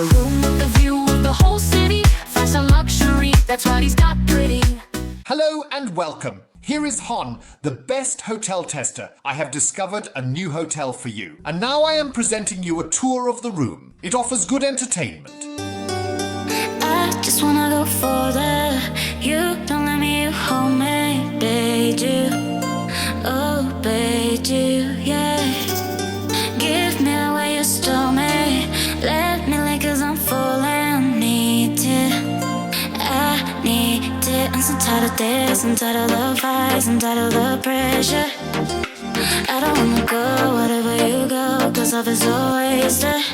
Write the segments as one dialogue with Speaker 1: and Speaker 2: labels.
Speaker 1: A room with a view of the whole city. Fashion luxury, that's what he's got pretty.
Speaker 2: Hello and welcome. Here is Han, the best hotel tester. I have discovered a new hotel for you. And now I am presenting you a tour of the room. It offers good entertainment.
Speaker 3: I just wanna go further. You don't let me hold me, bade you. Oh, bade you, yeah. Give me the way you stole me. Let me lick 'cause I'm falling. Need it, I need it. I'm so tired of this, I'm tired of the fights, I'm tired of the pressure. I don't wanna go wherever you go, 'cause love is so wasted.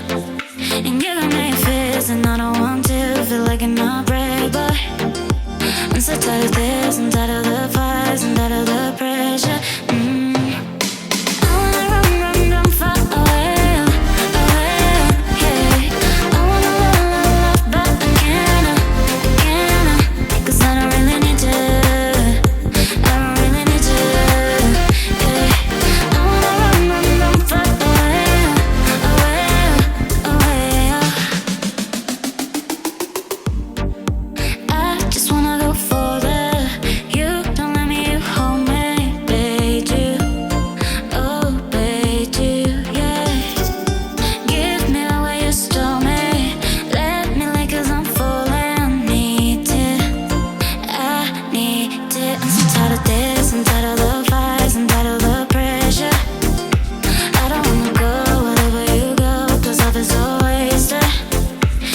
Speaker 3: And you got me fist, and I don't want to feel like an outbreak, but I'm so tired of this, I'm tired of the fights, I'm tired of the pressure. I wanna run, run, run far away, away, yeah. I wanna love, love, love, but I can't, 'cause I don't really need to, I don't really need to, yeah. I wanna run, run, run far away, away, away, I just wanna go further. You don't let me hold me, bade you. Oh, bade you, yeah. Give me the way you stole me. Let me lick 'cause I'm falling. Need it, I need it. I'm so tired of this, I'm tired of the fights, I'm tired of the pressure. I don't wanna go wherever you go, 'cause love is so wasted.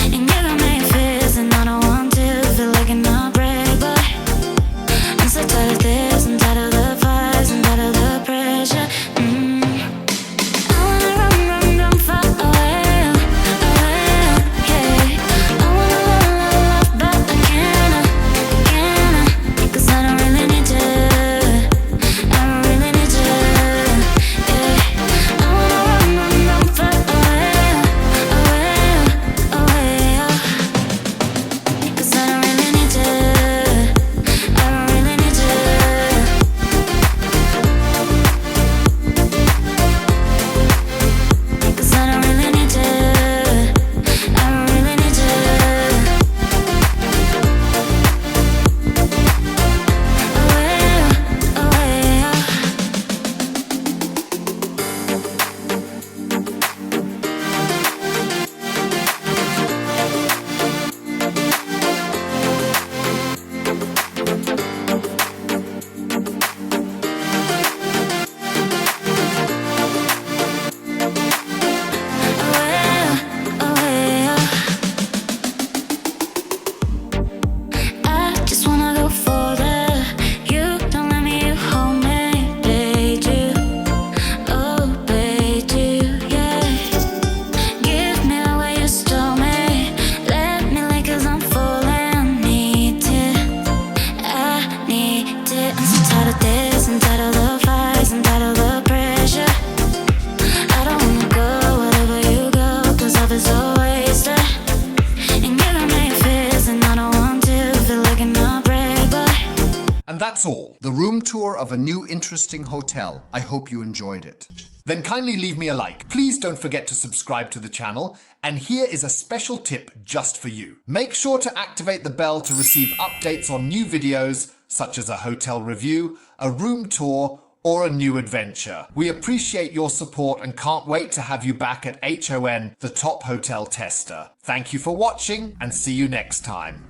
Speaker 3: And you got me fist, and I don't want to feel like an outbreak, but I'm so tired of this, I'm tired of the fights, I'm tired of the pressure. I wanna run, run, run far away, away, yeah. I wanna love, love, love, but I can't, 'cause I don't really need to, I don't really need to, yeah. I wanna run, run, run far away, away, away, 'cause I don't really need to, I don't really need to. 'Cause I don't really need to, I don't really need to. Away, away. I just wanna go further. You don't let me hold me, bade you. Oh, bade you, yeah. Give me the way you stole me. Let me lick 'cause I'm falling. Need it, I need it. I'm so tired of this, I'm tired of the fights, I'm tired of the pressure. I don't wanna go wherever you go, 'cause love is so wasted. And you got me fist, and I don't want to feel like an outbreak, but
Speaker 2: And that's all. The room tour of a new interesting hotel. I hope you enjoyed it. Then kindly leave me a like. Please don't forget to subscribe to the channel. And here is a special tip just for you. Make sure to activate the bell to receive updates on new videos, such as a hotel review, a room tour, or a new adventure. We appreciate your support and can't wait to have you back at HON, the top hotel tester. Thank you for watching and see you next time.